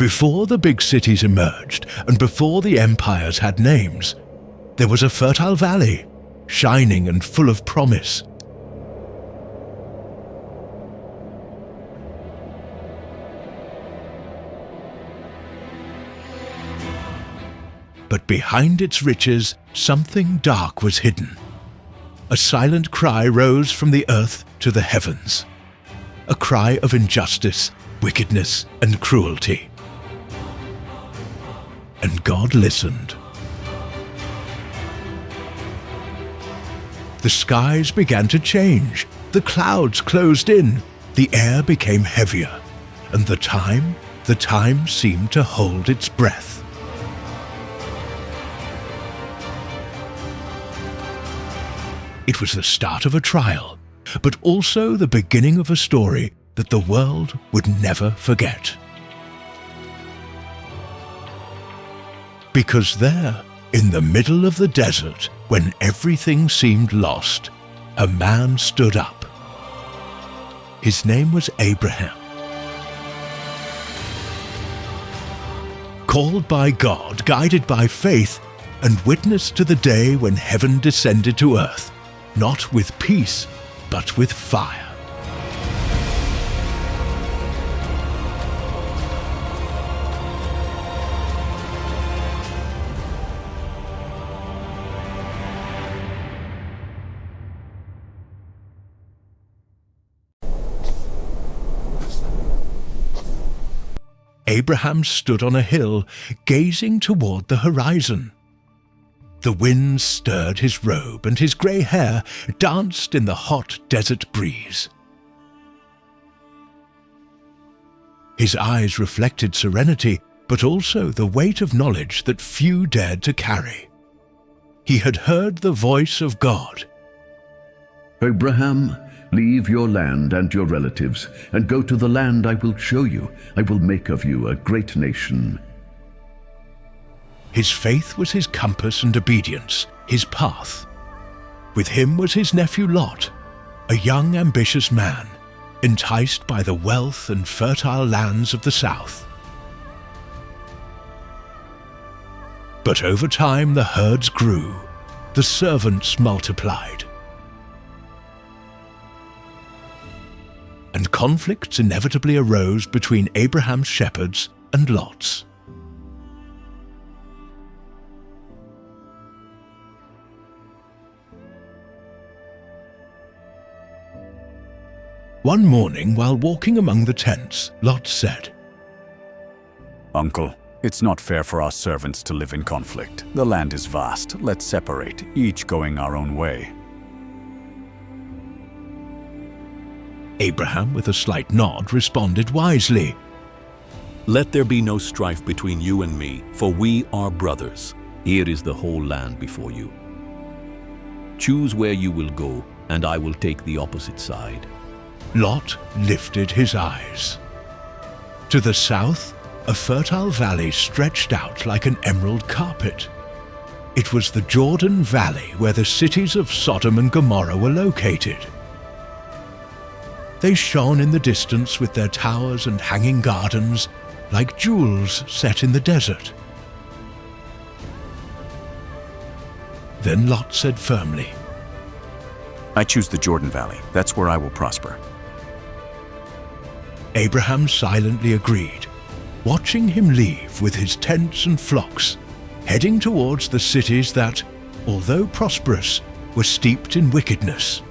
Before the big cities emerged, and before the empires had names, there was a fertile valley, shining and full of promise. But behind its riches, something dark was hidden. A silent cry rose from the earth to the heavens. A cry of injustice, wickedness, and cruelty. And God listened. The skies began to change. The clouds closed in. The air became heavier. And the time seemed to hold its breath. It was the start of a trial, but also the beginning of a story that the world would never forget. Because there, in the middle of the desert, when everything seemed lost, a man stood up. His name was Abraham. Called by God, guided by faith, and witness to the day when heaven descended to earth, not with peace, but with fire. Abraham stood on a hill, gazing toward the horizon. The wind stirred his robe, and his grey hair danced in the hot desert breeze. His eyes reflected serenity, but also the weight of knowledge that few dared to carry. He had heard the voice of God. Abraham, leave your land and your relatives, and go to the land I will show you. I will make of you a great nation. His faith was his compass and obedience, his path. With him was his nephew Lot, a young ambitious man, enticed by the wealth and fertile lands of the south. But over time the herds grew, the servants multiplied. And conflicts inevitably arose between Abraham's shepherds and Lot's. One morning, while walking among the tents, Lot said, "Uncle, it's not fair for our servants to live in conflict. The land is vast. Let's separate, each going our own way." Abraham, with a slight nod, responded wisely, "Let there be no strife between you and me, for we are brothers. Here is the whole land before you. Choose where you will go, and I will take the opposite side." Lot lifted his eyes. To the south, a fertile valley stretched out like an emerald carpet. It was the Jordan Valley where the cities of Sodom and Gomorrah were located. They shone in the distance with their towers and hanging gardens like jewels set in the desert. Then Lot said firmly, "I choose the Jordan Valley. That's where I will prosper." Abraham silently agreed, watching him leave with his tents and flocks, heading towards the cities that, although prosperous, were steeped in wickedness.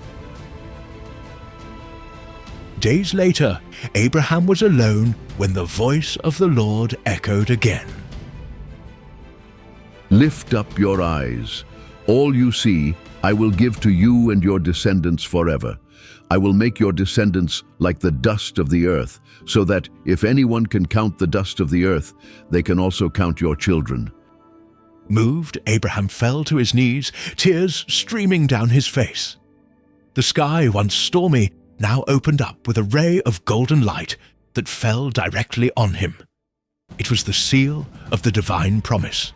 Days later, Abraham was alone when the voice of the Lord echoed again. Lift up your eyes. All you see, I will give to you and your descendants forever. I will make your descendants like the dust of the earth, so that if anyone can count the dust of the earth, they can also count your children. Moved, Abraham fell to his knees, tears streaming down his face. The sky, once stormy, now opened up with a ray of golden light that fell directly on him. It was the seal of the divine promise.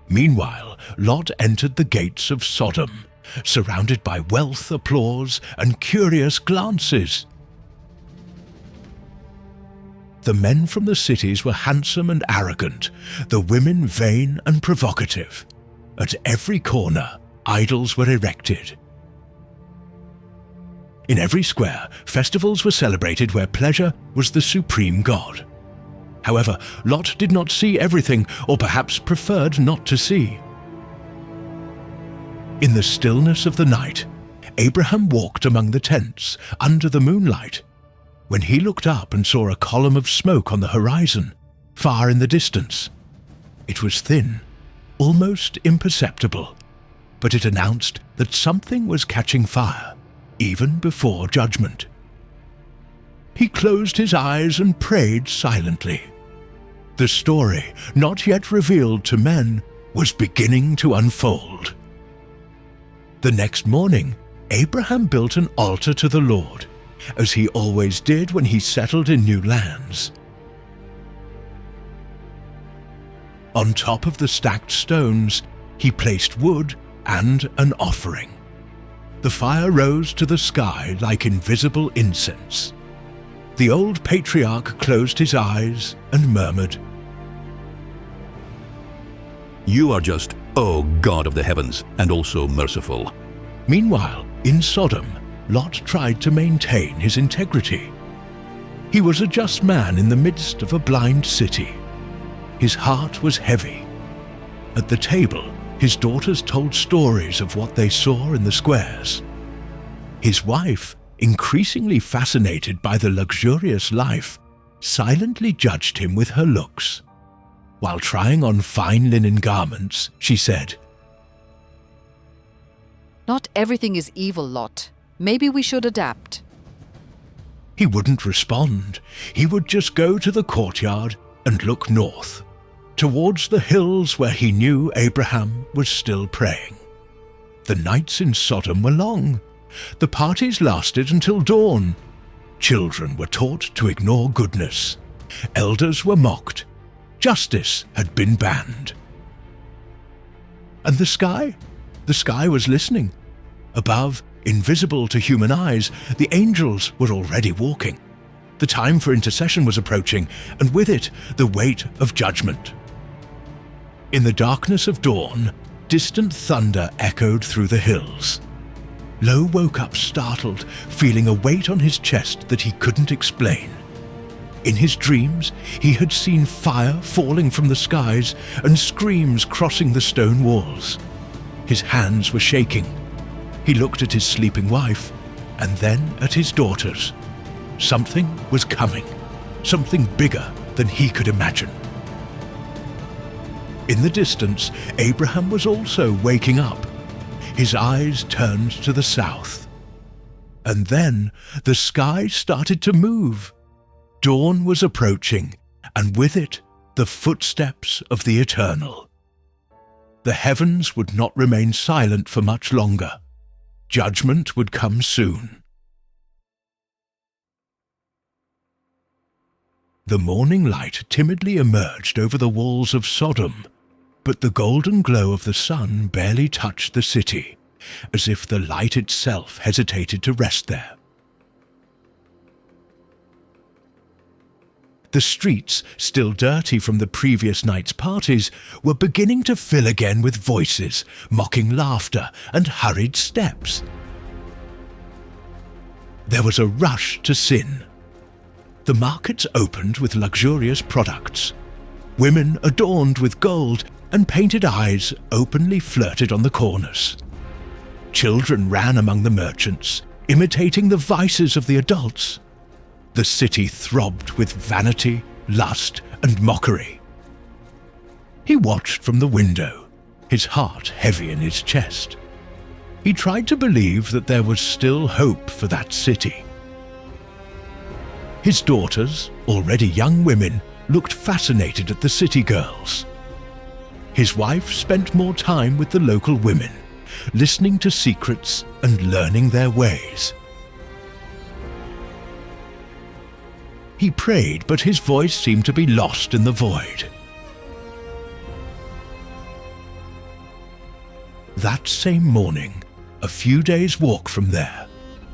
Meanwhile, Lot entered the gates of Sodom, surrounded by wealth, applause, and curious glances. The men from the cities were handsome and arrogant, the women vain and provocative. At every corner, idols were erected. In every square, festivals were celebrated where pleasure was the supreme god. However, Lot did not see everything, or perhaps preferred not to see. In the stillness of the night, Abraham walked among the tents under the moonlight, when he looked up and saw a column of smoke on the horizon, far in the distance. It was thin, almost imperceptible, but it announced that something was catching fire, even before judgment. He closed his eyes and prayed silently. The story, not yet revealed to men, was beginning to unfold. The next morning, Abraham built an altar to the Lord, as he always did when he settled in new lands. On top of the stacked stones, he placed wood and an offering. The fire rose to the sky like invisible incense. The old patriarch closed his eyes and murmured, You are just, O God of the heavens, and also merciful. Meanwhile, in Sodom, Lot tried to maintain his integrity. He was a just man in the midst of a blind city. His heart was heavy. At the table, his daughters told stories of what they saw in the squares. His wife, increasingly fascinated by the luxurious life, silently judged him with her looks. While trying on fine linen garments, she said, Not everything is evil, Lot. Maybe we should adapt. He wouldn't respond. He would just go to the courtyard and look north, towards the hills where he knew Abraham was still praying. The nights in Sodom were long. The parties lasted until dawn. Children were taught to ignore goodness. Elders were mocked. Justice had been banned. And the sky? The sky was listening. Above, invisible to human eyes, the angels were already walking. The time for intercession was approaching, and with it, the weight of judgment. In the darkness of dawn, distant thunder echoed through the hills. Lo woke up startled, feeling a weight on his chest that he couldn't explain. In his dreams, he had seen fire falling from the skies and screams crossing the stone walls. His hands were shaking. He looked at his sleeping wife, and then at his daughters. Something was coming, something bigger than he could imagine. In the distance, Abraham was also waking up. His eyes turned to the south. And then the sky started to move. Dawn was approaching, and with it, the footsteps of the eternal. The heavens would not remain silent for much longer. Judgment would come soon. The morning light timidly emerged over the walls of Sodom, but the golden glow of the sun barely touched the city, as if the light itself hesitated to rest there. The streets, still dirty from the previous night's parties, were beginning to fill again with voices, mocking laughter, and hurried steps. There was a rush to sin. The markets opened with luxurious products. Women adorned with gold and painted eyes openly flirted on the corners. Children ran among the merchants, imitating the vices of the adults. The city throbbed with vanity, lust, and mockery. He watched from the window, his heart heavy in his chest. He tried to believe that there was still hope for that city. His daughters, already young women, looked fascinated at the city girls. His wife spent more time with the local women, listening to secrets and learning their ways. He prayed, but his voice seemed to be lost in the void. That same morning, a few days' walk from there,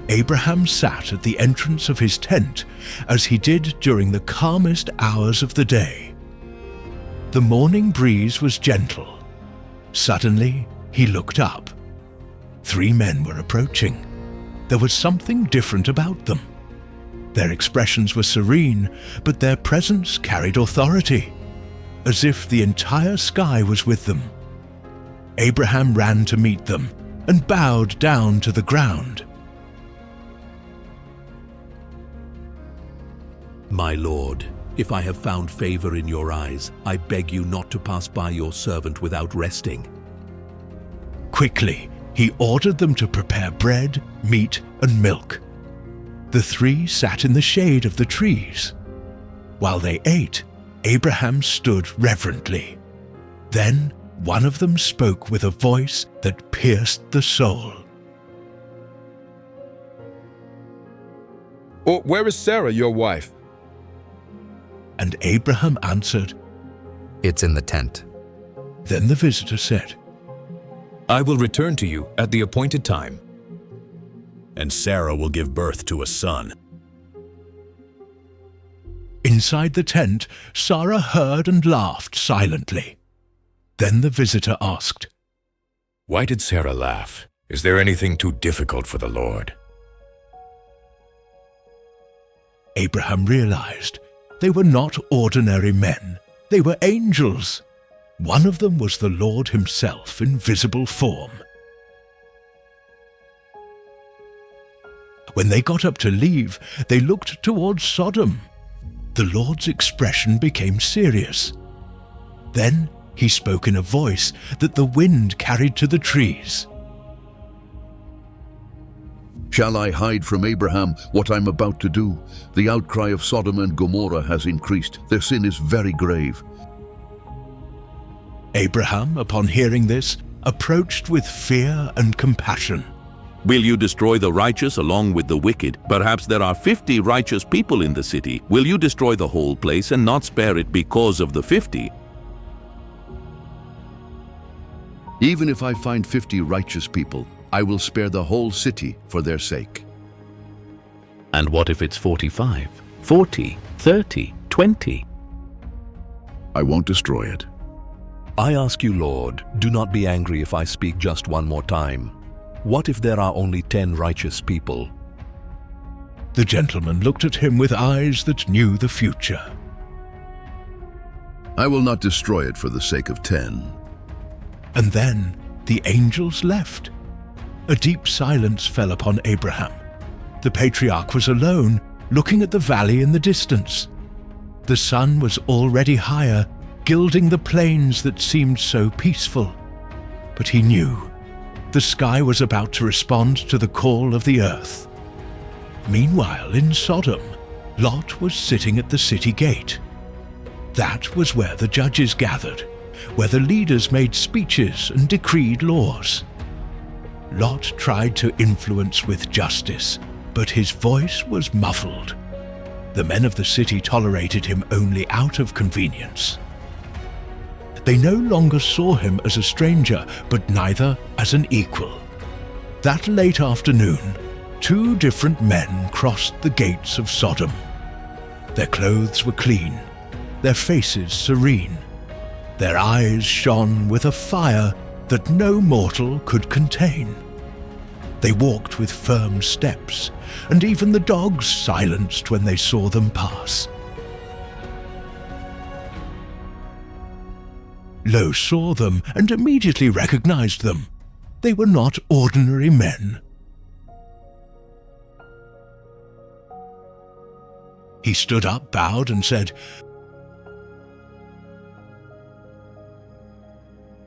Abraham sat at the entrance of his tent as he did during the calmest hours of the day. The morning breeze was gentle. Suddenly, he looked up. 3 men were approaching. There was something different about them. Their expressions were serene, but their presence carried authority, as if the entire sky was with them. Abraham ran to meet them and bowed down to the ground. My lord, if I have found favor in your eyes, I beg you not to pass by your servant without resting. Quickly, he ordered them to prepare bread, meat, and milk. The 3 sat in the shade of the trees. While they ate, Abraham stood reverently. Then one of them spoke with a voice that pierced the soul. "Oh, where is Sarah, your wife?" And Abraham answered. It's in the tent. Then the visitor said, I will return to you at the appointed time. And Sarah will give birth to a son. Inside the tent, Sarah heard and laughed silently. Then the visitor asked, Why did Sarah laugh? Is there anything too difficult for the Lord? Abraham realized they were not ordinary men. They were angels. One of them was the Lord himself in visible form. When they got up to leave, they looked towards Sodom. The Lord's expression became serious. Then he spoke in a voice that the wind carried to the trees. Shall I hide from Abraham what I'm about to do? The outcry of Sodom and Gomorrah has increased. Their sin is very grave. Abraham, upon hearing this, approached with fear and compassion. Will you destroy the righteous along with the wicked? Perhaps there are 50 righteous people in the city. Will you destroy the whole place and not spare it because of the 50? Even if I find 50 righteous people, I will spare the whole city for their sake. And what if it's 45, 40, 30, 20? I won't destroy it. I ask you, Lord, do not be angry if I speak just one more time. What if there are only 10 righteous people? The gentleman looked at him with eyes that knew the future. I will not destroy it for the sake of 10. And then the angels left. A deep silence fell upon Abraham. The patriarch was alone, looking at the valley in the distance. The sun was already higher, gilding the plains that seemed so peaceful. But he knew the sky was about to respond to the call of the earth. Meanwhile, in Sodom, Lot was sitting at the city gate. That was where the judges gathered, where the leaders made speeches and decreed laws. Lot tried to influence with justice, but his voice was muffled. The men of the city tolerated him only out of convenience. They no longer saw him as a stranger, but neither as an equal. That late afternoon, 2 different men crossed the gates of Sodom. Their clothes were clean, their faces serene. Their eyes shone with a fire that no mortal could contain. They walked with firm steps, and even the dogs silenced when they saw them pass. Lot saw them and immediately recognized them. They were not ordinary men. He stood up, bowed, and said,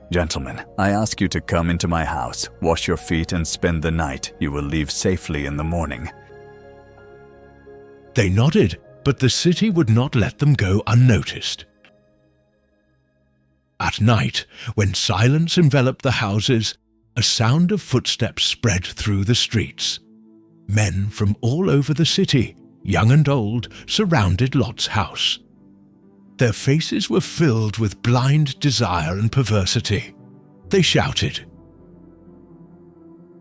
Gentlemen, I ask you to come into my house, wash your feet, and spend the night. You will leave safely in the morning. They nodded, but the city would not let them go unnoticed. At night, when silence enveloped the houses, a sound of footsteps spread through the streets. Men from all over the city, young and old, surrounded Lot's house. Their faces were filled with blind desire and perversity. They shouted,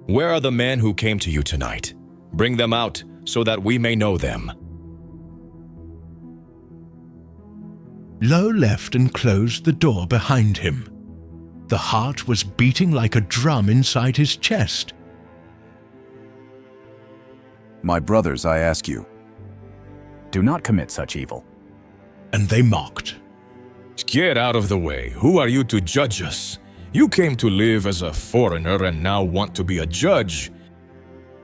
Where are the men who came to you tonight? Bring them out, so that we may know them. Lot left and closed the door behind him. The heart was beating like a drum inside his chest. My brothers, I ask you, do not commit such evil. And they mocked. Get out of the way. Who are you to judge us? You came to live as a foreigner and now want to be a judge.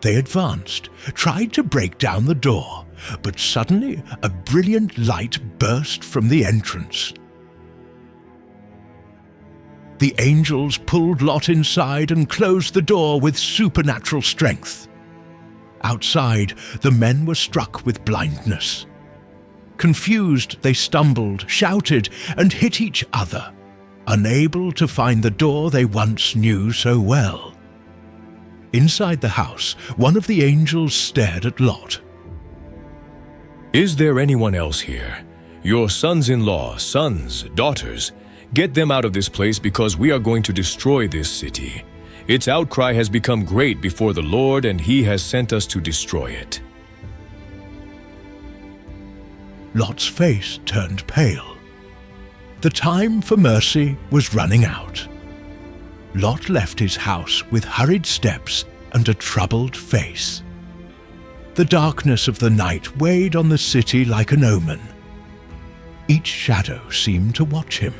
They advanced, tried to break down the door, but suddenly a brilliant light burst from the entrance. The angels pulled Lot inside and closed the door with supernatural strength. Outside, the men were struck with blindness. Confused, they stumbled, shouted, and hit each other, unable to find the door they once knew so well. Inside the house, one of the angels stared at Lot. Is there anyone else here? Your sons-in-law, sons, daughters, get them out of this place because we are going to destroy this city. Its outcry has become great before the Lord, and He has sent us to destroy it. Lot's face turned pale. The time for mercy was running out. Lot left his house with hurried steps and a troubled face. The darkness of the night weighed on the city like an omen. Each shadow seemed to watch him.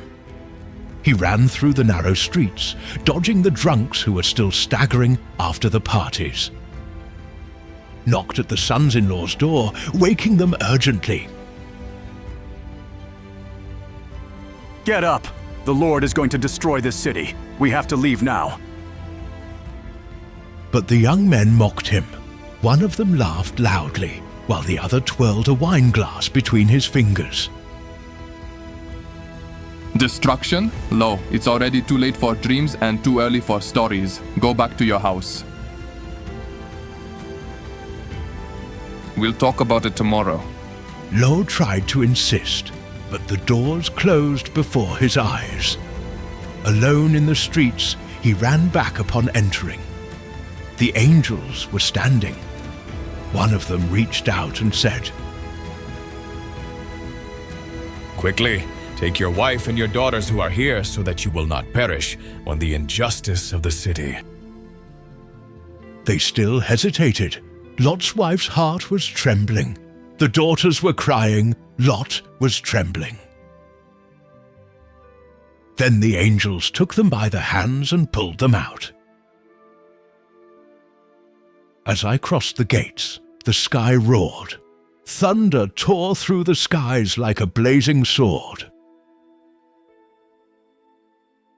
He ran through the narrow streets, dodging the drunks who were still staggering after the parties. Knocked at the sons-in-law's door, waking them urgently. Get up! The Lord is going to destroy this city. We have to leave now. But the young men mocked him. One of them laughed loudly, while the other twirled a wine glass between his fingers. Destruction? Lo, it's already too late for dreams and too early for stories. Go back to your house. We'll talk about it tomorrow. Lo tried to insist, but the doors closed before his eyes. Alone in the streets, he ran back upon entering. The angels were standing. One of them reached out and said, Quickly, take your wife and your daughters who are here so that you will not perish on the injustice of the city. They still hesitated. Lot's wife's heart was trembling. The daughters were crying. Lot was trembling. Then the angels took them by the hands and pulled them out. As I crossed the gates, the sky roared. Thunder tore through the skies like a blazing sword.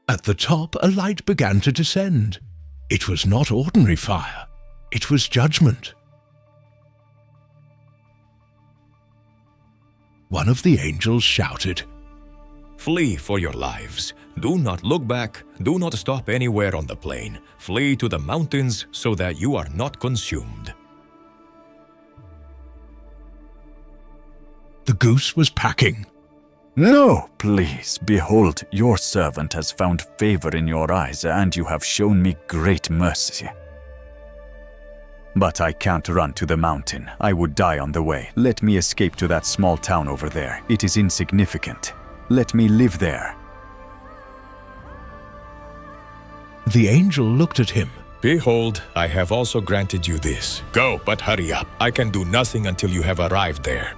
At the top, a light began to descend. It was not ordinary fire. It was judgment. One of the angels shouted, Flee for your lives. Do not look back. Do not stop anywhere on the plain. Flee to the mountains so that you are not consumed. The goose was packing. No, please, behold, your servant has found favor in your eyes, and you have shown me great mercy. But I can't run to the mountain. I would die on the way. Let me escape to that small town over there. It is insignificant. Let me live there. The angel looked at him. Behold, I have also granted you this. Go, but hurry up. I can do nothing until you have arrived there.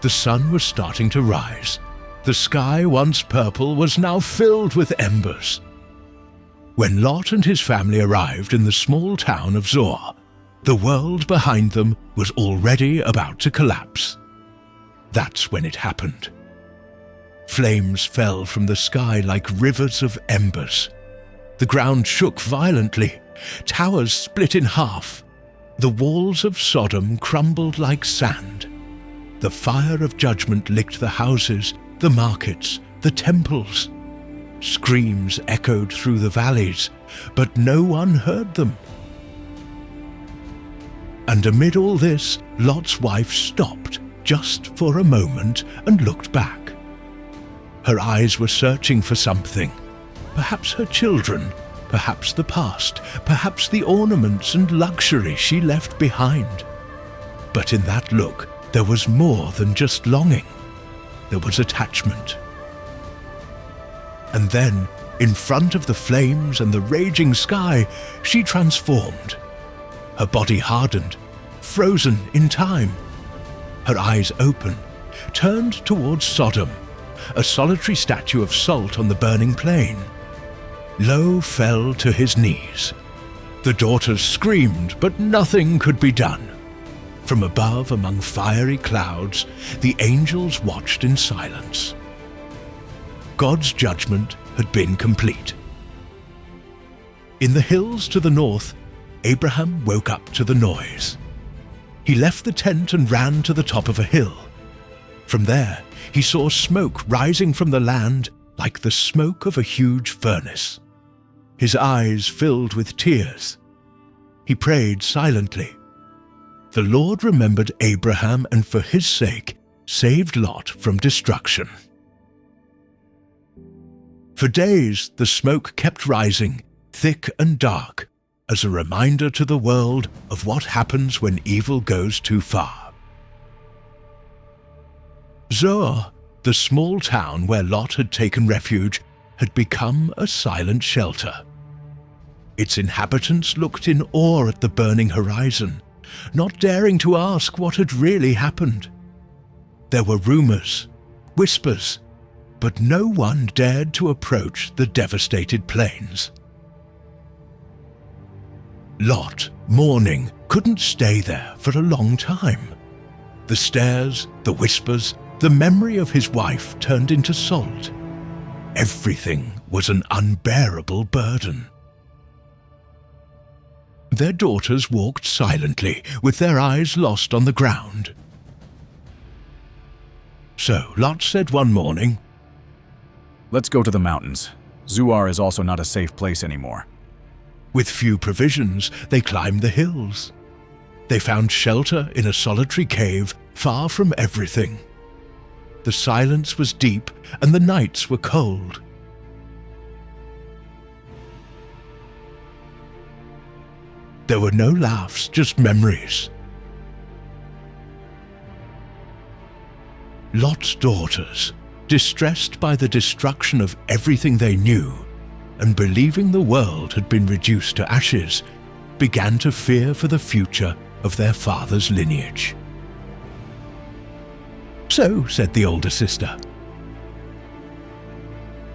The sun was starting to rise. The sky, once purple, was now filled with embers. When Lot and his family arrived in the small town of Zoar, the world behind them was already about to collapse. That's when it happened. Flames fell from the sky like rivers of embers. The ground shook violently. Towers split in half. The walls of Sodom crumbled like sand. The fire of judgment licked the houses, the markets, the temples. Screams echoed through the valleys, but no one heard them. And amid all this, Lot's wife stopped just for a moment and looked back. Her eyes were searching for something, perhaps her children, perhaps the past, perhaps the ornaments and luxury she left behind. But in that look, there was more than just longing. There was attachment. And then, in front of the flames and the raging sky, she transformed. Her body hardened, frozen in time. Her eyes open, turned towards Sodom, a solitary statue of salt on the burning plain. Low fell to his knees. The daughters screamed, but nothing could be done. From above, among fiery clouds, the angels watched in silence. God's judgment had been complete. In the hills to the north, Abraham woke up to the noise. He left the tent and ran to the top of a hill. From there, he saw smoke rising from the land like the smoke of a huge furnace. His eyes filled with tears. He prayed silently. The Lord remembered Abraham and for his sake saved Lot from destruction. For days the smoke kept rising, thick and dark, as a reminder to the world of what happens when evil goes too far. Zoar, the small town where Lot had taken refuge, had become a silent shelter. Its inhabitants looked in awe at the burning horizon, not daring to ask what had really happened. There were rumors, whispers, but no one dared to approach the devastated plains. Lot, mourning, couldn't stay there for a long time. The stares, the whispers, the memory of his wife turned into salt. Everything was an unbearable burden. Their daughters walked silently, with their eyes lost on the ground. So Lot said one morning, Let's go to the mountains. Zoar is also not a safe place anymore. With few provisions, they climbed the hills. They found shelter in a solitary cave far from everything. The silence was deep and the nights were cold. There were no laughs, just memories. Lot's daughters, distressed by the destruction of everything they knew, and believing the world had been reduced to ashes, began to fear for the future of their father's lineage. So, said the older sister,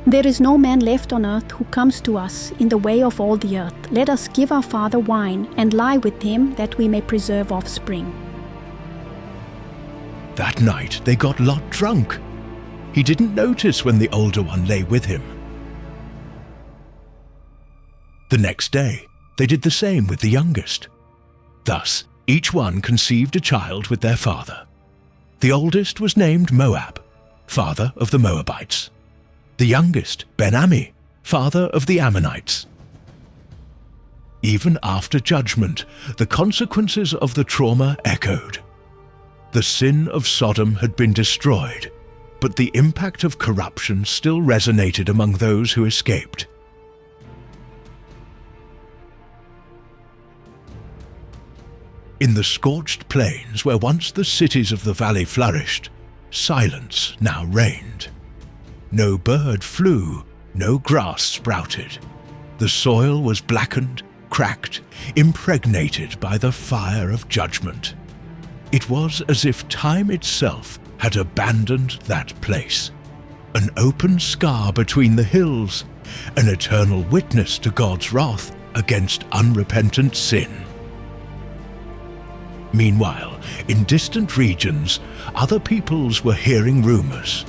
There is no man left on earth who comes to us in the way of all the earth. Let us give our father wine and lie with him that we may preserve offspring. That night they got Lot drunk. He didn't notice when the older one lay with him. The next day, they did the same with the youngest. Thus, each one conceived a child with their father. The oldest was named Moab, father of the Moabites. The youngest, Ben-Ammi, father of the Ammonites. Even after judgment, the consequences of the trauma echoed. The sin of Sodom had been destroyed, but the impact of corruption still resonated among those who escaped. In the scorched plains where once the cities of the valley flourished, silence now reigned. No bird flew, no grass sprouted. The soil was blackened, cracked, impregnated by the fire of judgment. It was as if time itself had abandoned that place. An open scar between the hills, an eternal witness to God's wrath against unrepentant sin. Meanwhile, in distant regions, other peoples were hearing rumors.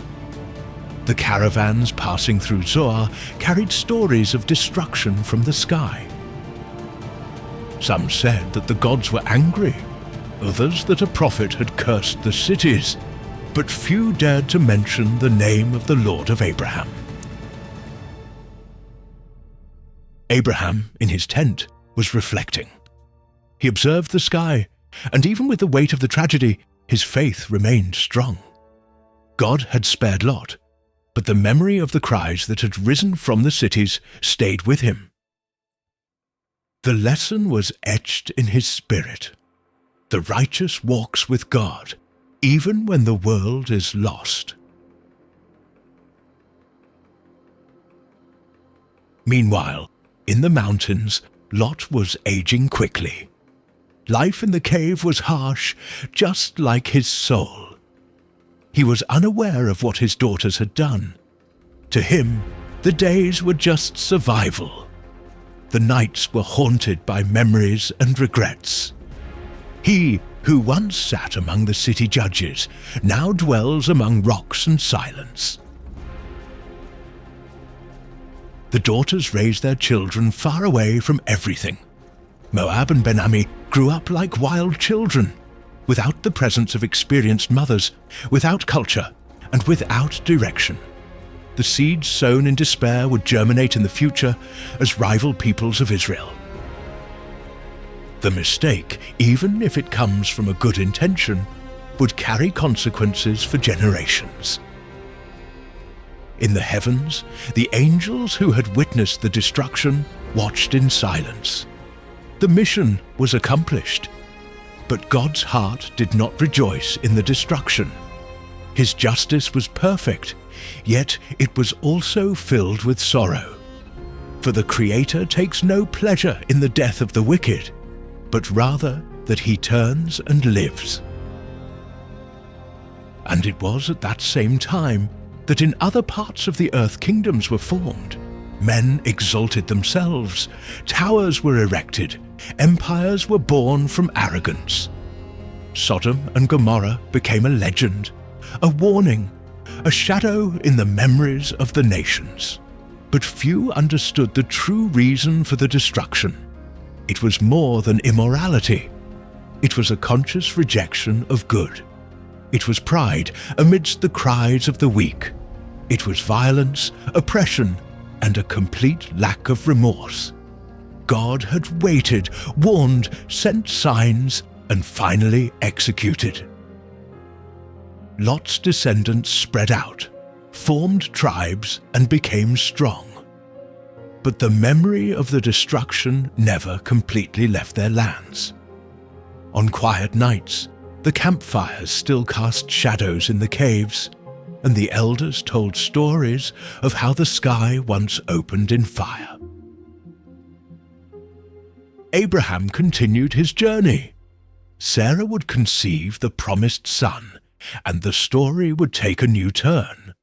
The caravans passing through Zoar carried stories of destruction from the sky. Some said that the gods were angry, others that a prophet had cursed the cities, but few dared to mention the name of the Lord of Abraham. Abraham, in his tent, was reflecting. He observed the sky, and even with the weight of the tragedy, his faith remained strong. God had spared Lot, but the memory of the cries that had risen from the cities stayed with him. The lesson was etched in his spirit. The righteous walks with God, even when the world is lost. Meanwhile, in the mountains, Lot was aging quickly. Life in the cave was harsh, just like his soul. He was unaware of what his daughters had done. To him, the days were just survival. The nights were haunted by memories and regrets. He, who once sat among the city judges, now dwells among rocks and silence. The daughters raised their children far away from everything. Moab and Ben-Ami grew up like wild children, without the presence of experienced mothers, without culture, and without direction. The seeds sown in despair would germinate in the future as rival peoples of Israel. The mistake, even if it comes from a good intention, would carry consequences for generations. In the heavens, the angels who had witnessed the destruction watched in silence. The mission was accomplished, but God's heart did not rejoice in the destruction. His justice was perfect, yet it was also filled with sorrow. For the Creator takes no pleasure in the death of the wicked, but rather that he turns and lives. And it was at that same time that in other parts of the earth kingdoms were formed. Men exalted themselves, towers were erected, empires were born from arrogance. Sodom and Gomorrah became a legend, a warning, a shadow in the memories of the nations. But few understood the true reason for the destruction. It was more than immorality. It was a conscious rejection of good. It was pride amidst the cries of the weak. It was violence, oppression, and a complete lack of remorse. God had waited, warned, sent signs, and finally executed. Lot's descendants spread out, formed tribes, and became strong. But the memory of the destruction never completely left their lands. On quiet nights, the campfires still cast shadows in the caves, and the elders told stories of how the sky once opened in fire. Abraham continued his journey. Sarah would conceive the promised son, and the story would take a new turn.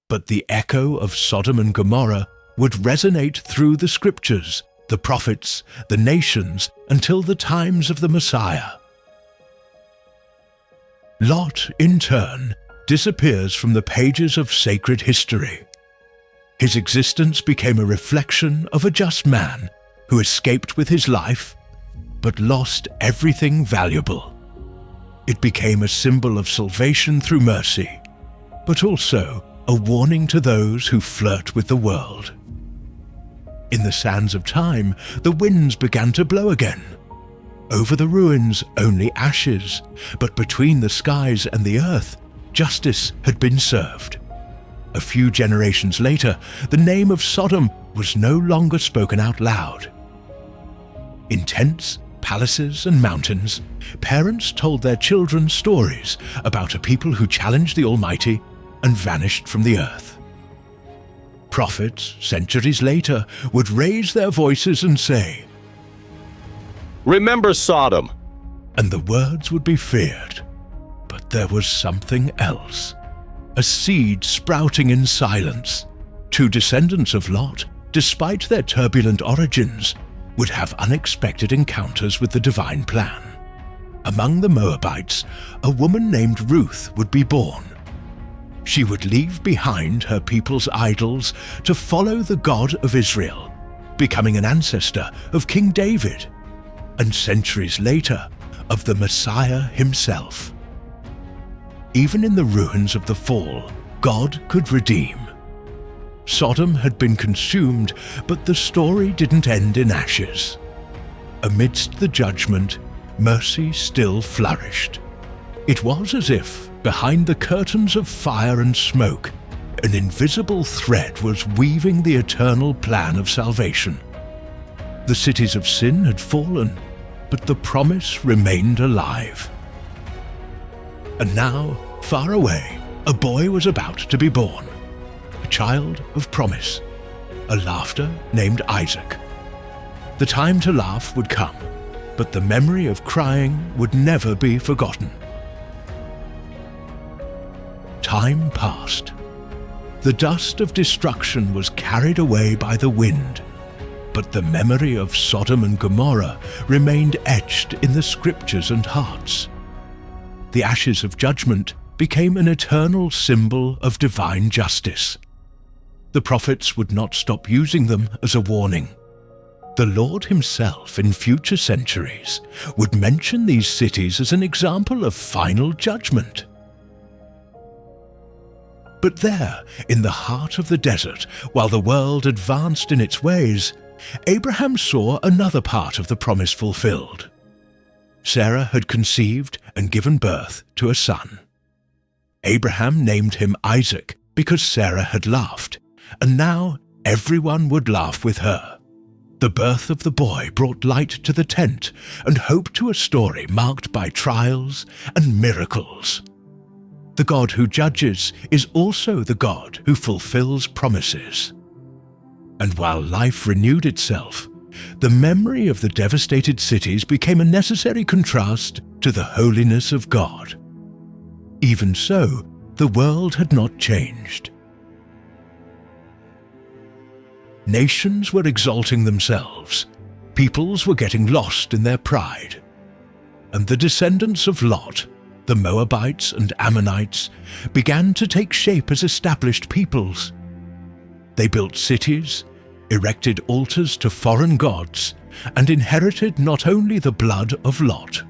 But the echo of Sodom and Gomorrah would resonate through the scriptures, the prophets, the nations, until the times of the Messiah. Lot, in turn, disappears from the pages of sacred history. His existence became a reflection of a just man who escaped with his life, but lost everything valuable. It became a symbol of salvation through mercy, but also a warning to those who flirt with the world. In the sands of time, the winds began to blow again. Over the ruins, only ashes, but between the skies and the earth, justice had been served. A few generations later, the name of Sodom was no longer spoken out loud. In tents, palaces, and mountains, parents told their children stories about a people who challenged the Almighty and vanished from the earth. Prophets, centuries later, would raise their voices and say, "Remember Sodom." And the words would be feared. But there was something else. A seed sprouting in silence. Two descendants of Lot, despite their turbulent origins, would have unexpected encounters with the divine plan. Among the Moabites, a woman named Ruth would be born. She would leave behind her people's idols to follow the God of Israel, becoming an ancestor of King David, and centuries later, of the Messiah himself. Even in the ruins of the fall, God could redeem. Sodom had been consumed, but the story didn't end in ashes. Amidst the judgment, mercy still flourished. It was as if, behind the curtains of fire and smoke, an invisible thread was weaving the eternal plan of salvation. The cities of sin had fallen, but the promise remained alive. And now, far away, a boy was about to be born, a child of promise, a laughter named Isaac. The time to laugh would come, but the memory of crying would never be forgotten. Time passed. The dust of destruction was carried away by the wind, but the memory of Sodom and Gomorrah remained etched in the scriptures and hearts. The ashes of judgment became an eternal symbol of divine justice. The prophets would not stop using them as a warning. The Lord himself in future centuries would mention these cities as an example of final judgment. But there, in the heart of the desert, while the world advanced in its ways, Abraham saw another part of the promise fulfilled. Sarah had conceived and given birth to a son. Abraham named him Isaac because Sarah had laughed, and now everyone would laugh with her. The birth of the boy brought light to the tent and hope to a story marked by trials and miracles. The God who judges is also the God who fulfills promises. And while life renewed itself, the memory of the devastated cities became a necessary contrast to the holiness of God. Even so, the world had not changed. Nations were exalting themselves, peoples were getting lost in their pride, and the descendants of Lot, the Moabites and Ammonites, began to take shape as established peoples. They built cities, erected altars to foreign gods, and inherited not only the blood of Lot,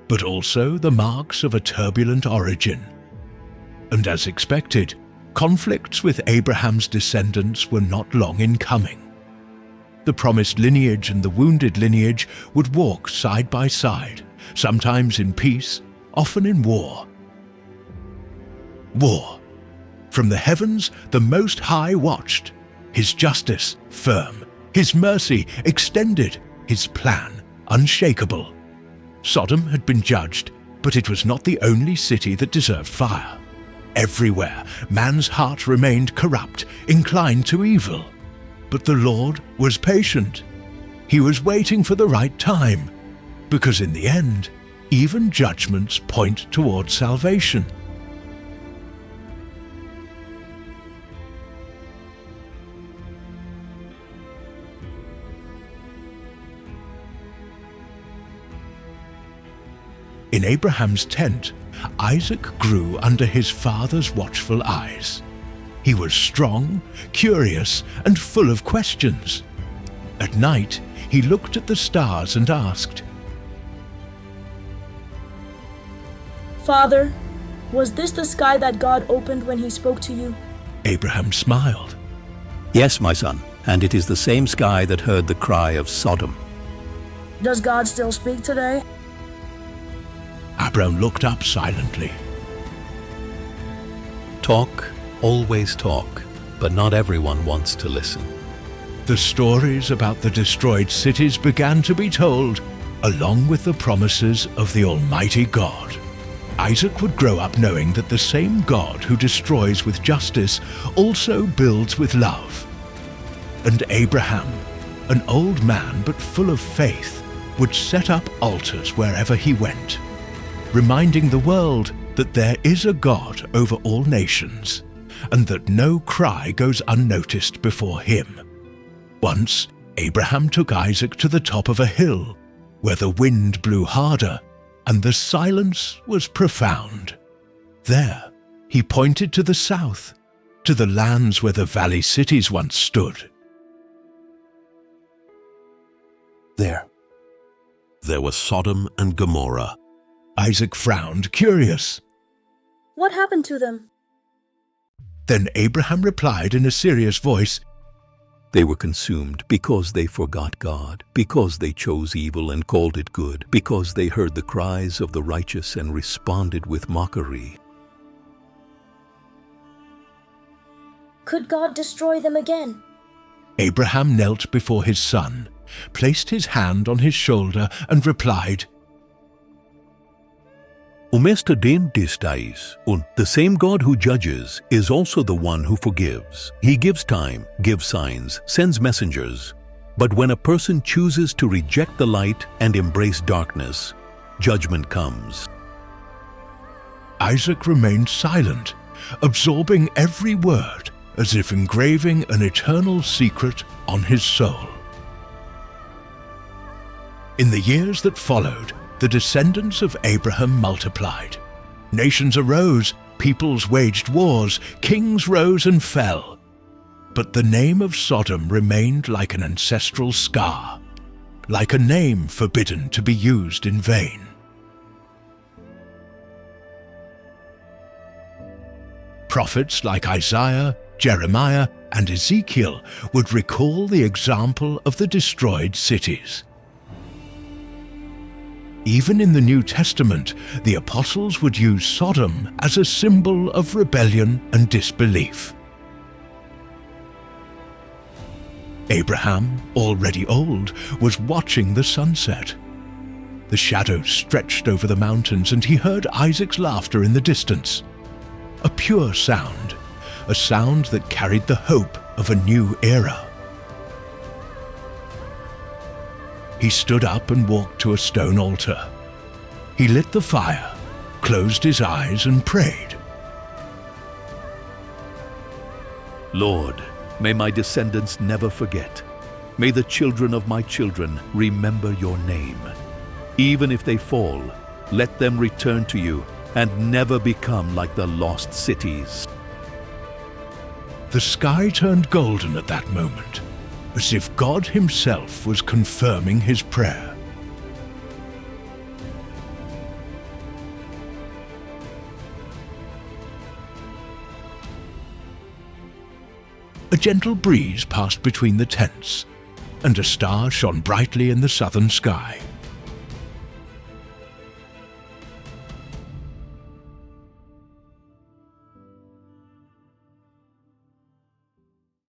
but also the marks of a turbulent origin. And as expected, conflicts with Abraham's descendants were not long in coming. The promised lineage and the wounded lineage would walk side by side, sometimes in peace, often in war. War. From the heavens, the Most High watched, his justice firm, his mercy extended, his plan unshakable. Sodom had been judged, but it was not the only city that deserved fire. Everywhere, man's heart remained corrupt, inclined to evil. But the Lord was patient. He was waiting for the right time, because in the end, even judgments point toward salvation. In Abraham's tent, Isaac grew under his father's watchful eyes. He was strong, curious, and full of questions. At night, he looked at the stars and asked, "Father, was this the sky that God opened when he spoke to you?" Abraham smiled. Yes, my son, and it is the same sky that heard the cry of Sodom. Does God still speak today? Abraham looked up silently. Talk, always talk, but not everyone wants to listen. The stories about the destroyed cities began to be told, along with the promises of the Almighty God. Isaac would grow up knowing that the same God who destroys with justice also builds with love. And Abraham, an old man but full of faith, would set up altars wherever he went, reminding the world that there is a God over all nations, and that no cry goes unnoticed before him. Once, Abraham took Isaac to the top of a hill, where the wind blew harder, and the silence was profound. There, he pointed to the south, to the lands where the valley cities once stood. There was Sodom and Gomorrah. Isaac frowned, curious. What happened to them? Then Abraham replied in a serious voice, They were consumed because they forgot God, because they chose evil and called it good, because they heard the cries of the righteous and responded with mockery. Could God destroy them again? Abraham knelt before his son, placed his hand on his shoulder, and replied, Umester dem dies, und the same God who judges is also the one who forgives. He gives time, gives signs, sends messengers. But when a person chooses to reject the light and embrace darkness, judgment comes. Isaac remained silent, absorbing every word as if engraving an eternal secret on his soul. In the years that followed, the descendants of Abraham multiplied. Nations arose, peoples waged wars, kings rose and fell. But the name of Sodom remained like an ancestral scar, like a name forbidden to be used in vain. Prophets like Isaiah, Jeremiah, and Ezekiel would recall the example of the destroyed cities. Even in the New Testament, the apostles would use Sodom as a symbol of rebellion and disbelief. Abraham, already old, was watching the sunset. The shadows stretched over the mountains, and he heard Isaac's laughter in the distance. A pure sound, a sound that carried the hope of a new era. He stood up and walked to a stone altar. He lit the fire, closed his eyes, and prayed. Lord, may my descendants never forget. May the children of my children remember your name. Even if they fall, let them return to you and never become like the lost cities. The sky turned golden at that moment, as if God himself was confirming his prayer. A gentle breeze passed between the tents, and a star shone brightly in the southern sky.